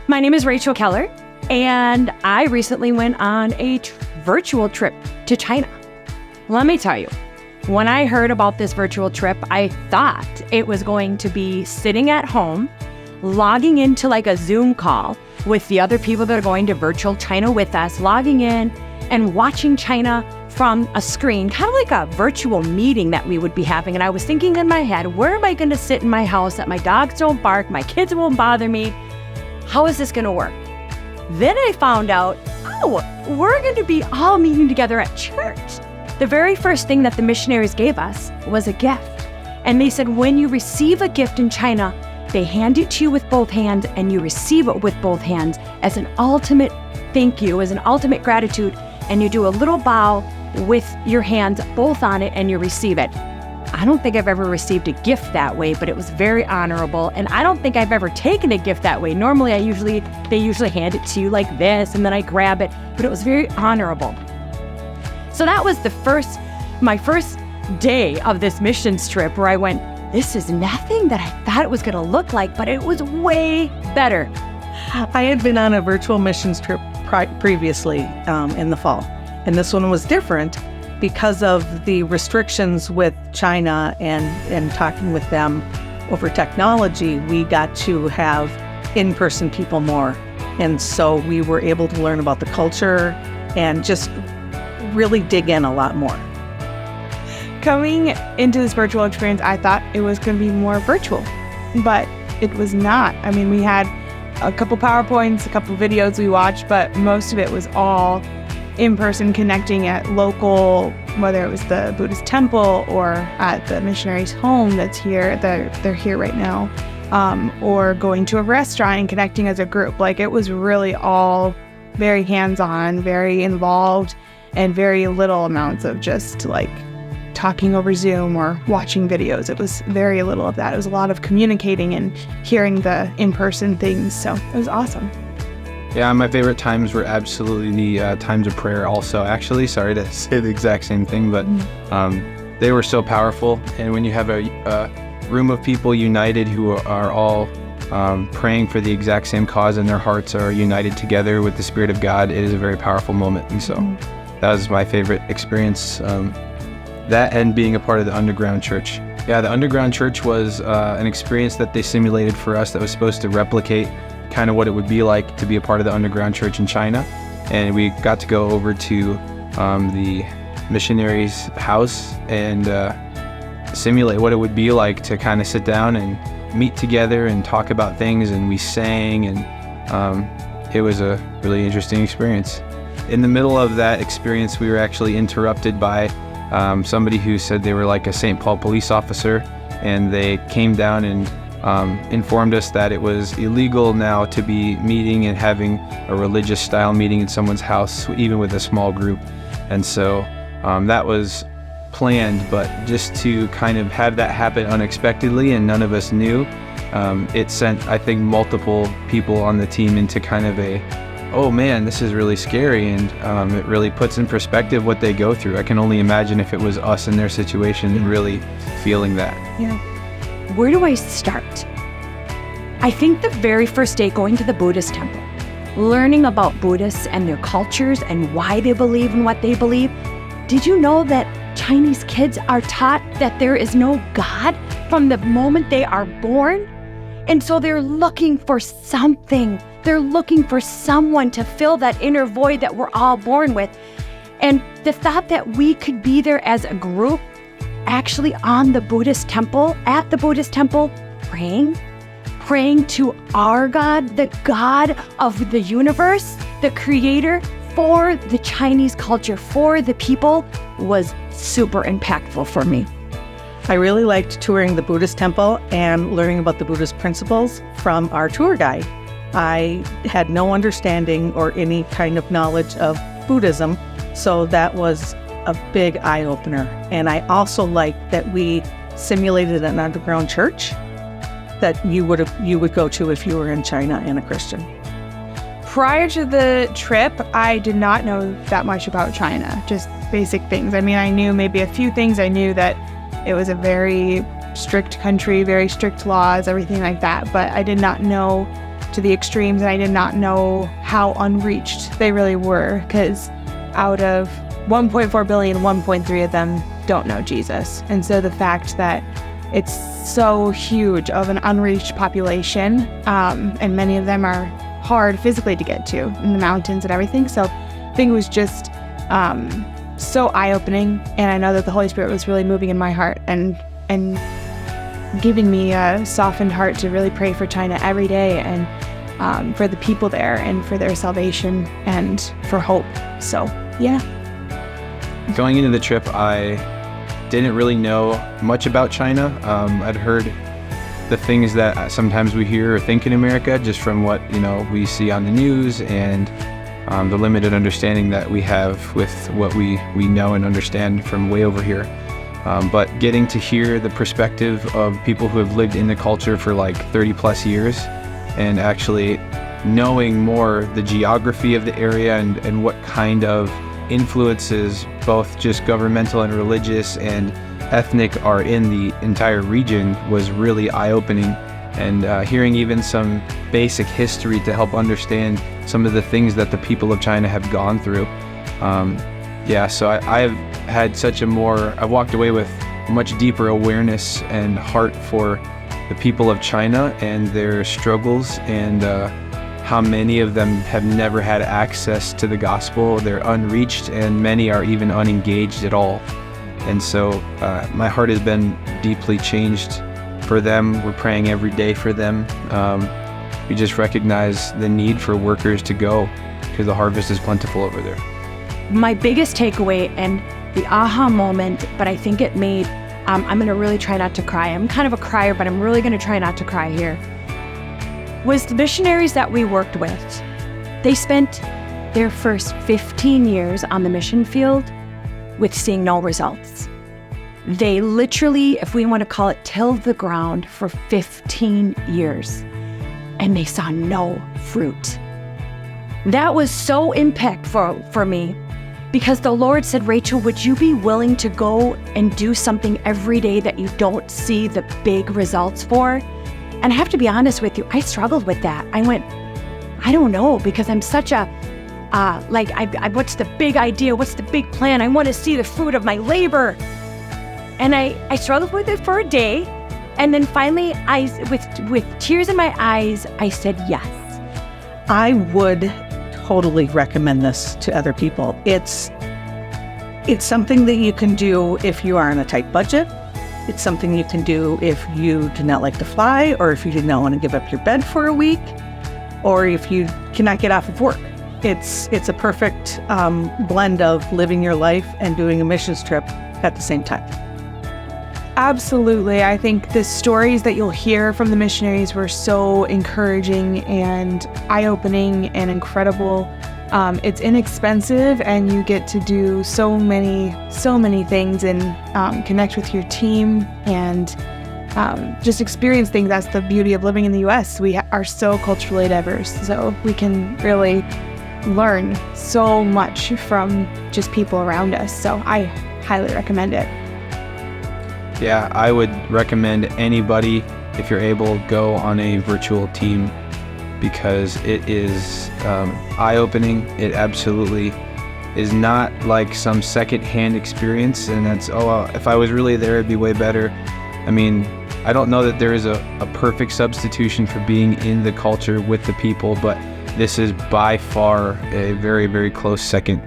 My name is Rachel Keller, and I recently went on a virtual trip to China. Let me tell you, when I heard about this virtual trip, I thought it was going to be sitting at home, logging into like a Zoom call with the other people that are going to virtual China with us, logging in and watching China from a screen, kind of like a virtual meeting that we would be having. And I was thinking in my head, where am I going to sit in my house that my dogs don't bark, my kids won't bother me? How is this going to work? Then I found out, we're going to be all meeting together at church. The very first thing that the missionaries gave us was a gift. And they said, when you receive a gift in China, they hand it to you with both hands and you receive it with both hands as an ultimate thank you, as an ultimate gratitude. And you do a little bow with your hands both on it and you receive it. I don't think I've ever received a gift that way, but it was very honorable. And I don't think I've ever taken a gift that way. Normally, they usually hand it to you like this and then I grab it, but it was very honorable. So that was my first day of this missions trip where I went, this is nothing that I thought it was going to look like, but it was way better. I had been on a virtual missions trip previously in the fall, and this one was different because of the restrictions with China and talking with them over technology. We got to have in-person people more, and so we were able to learn about the culture and just really dig in a lot more. Coming into this virtual experience, I thought it was going to be more virtual, but it was not. I mean, we had a couple PowerPoints, a couple videos we watched, but most of it was all in person, connecting at local, whether it was the Buddhist temple or at the missionaries' home that's here, they're here right now, or going to a restaurant and connecting as a group. Like, it was really all very hands-on, very involved, and very little amounts of just like talking over Zoom or watching videos. It was very little of that. It was a lot of communicating and hearing the in-person things. So it was awesome. Yeah, my favorite times were absolutely the times of prayer also. Actually, sorry to say the exact same thing, but they were so powerful. And when you have a room of people united who are all praying for the exact same cause and their hearts are united together with the Spirit of God, it is a very powerful moment. And so that was my favorite experience. That and being a part of the underground church. Yeah, the underground church was an experience that they simulated for us that was supposed to replicate kind of what it would be like to be a part of the underground church in China. And we got to go over to the missionary's house and simulate what it would be like to kind of sit down and meet together and talk about things. And we sang, and it was a really interesting experience. In the middle of that experience, we were actually interrupted by somebody who said they were like a St. Paul police officer, and they came down and informed us that it was illegal now to be meeting and having a religious style meeting in someone's house, even with a small group. And so that was planned, but just to kind of have that happen unexpectedly and none of us knew, it sent, I think, multiple people on the team into kind of oh man, this is really scary, and it really puts in perspective what they go through. I can only imagine if it was us in their situation and really feeling that. Yeah. Where do I start? I think the very first day going to the Buddhist temple, learning about Buddhists and their cultures and why they believe in what they believe. Did you know that Chinese kids are taught that there is no God from the moment they are born? And so they're looking for something. They're looking for someone to fill that inner void that we're all born with. And the thought that we could be there as a group, actually on the Buddhist temple, at the Buddhist temple, praying to our God, the God of the universe, the creator, for the Chinese culture, for the people, was super impactful for me. I really liked touring the Buddhist temple and learning about the Buddhist principles from our tour guide. I had no understanding or any kind of knowledge of Buddhism, so that was a big eye-opener. And I also liked that we simulated an underground church that you would go to if you were in China and a Christian. Prior to the trip, I did not know that much about China, just basic things. I mean, I knew maybe a few things. I knew that it was a very strict country, very strict laws, everything like that. But I did not know to the extremes, and I did not know how unreached they really were, because out of 1.4 billion, 1.3 of them don't know Jesus. And so the fact that it's so huge of an unreached population, and many of them are hard physically to get to in the mountains and everything. So I think it was just so eye-opening, and I know that the Holy Spirit was really moving in my heart and giving me a softened heart to really pray for China every day, and for the people there, and for their salvation, and for hope. So yeah. Going into the trip, I didn't really know much about China. I'd heard the things that sometimes we hear or think in America, just from what we see on the news, and the limited understanding that we have with what we know and understand from way over here. But getting to hear the perspective of people who have lived in the culture for like 30 plus years, and actually knowing more the geography of the area and what kind of influences, both just governmental and religious and ethnic, are in the entire region, was really eye-opening. And hearing even some basic history to help understand some of the things that the people of China have gone through. So I've had I've walked away with a much deeper awareness and heart for the people of China and their struggles, and how many of them have never had access to the gospel. They're unreached, and many are even unengaged at all. And so my heart has been deeply changed for them. We're praying every day for them. We just recognize the need for workers to go, because the harvest is plentiful over there. My biggest takeaway and the aha moment, but I think it made, I'm going to really try not to cry. I'm kind of a crier, but I'm really going to try not to cry here, was the missionaries that we worked with. They spent their first 15 years on the mission field with seeing no results. They literally, if we want to call it, tilled the ground for 15 years, and they saw no fruit. That was so impactful for me, because the Lord said, Rachel, would you be willing to go and do something every day that you don't see the big results for? And I have to be honest with you, I struggled with that. I went, I don't know, because I'm such a, what's the big idea? What's the big plan? I want to see the fruit of my labor. And I struggled with it for a day. And then finally, with tears in my eyes, I said yes. I would totally recommend this to other people. It's something that you can do if you are on a tight budget. It's something you can do if you do not like to fly, or if you do not want to give up your bed for a week, or if you cannot get off of work. It's a perfect blend of living your life and doing a missions trip at the same time. Absolutely. I think the stories that you'll hear from the missionaries were so encouraging and eye-opening and incredible. It's inexpensive, and you get to do so many things, and connect with your team, and just experience things. That's the beauty of living in the U.S. We are so culturally diverse, so we can really learn so much from just people around us. So I highly recommend it. Yeah, I would recommend anybody, if you're able, go on a virtual team, because it is eye-opening. It absolutely is not like some second-hand experience, and that's, if I was really there, it'd be way better. I mean, I don't know that there is a perfect substitution for being in the culture with the people, but this is by far a very, very close second.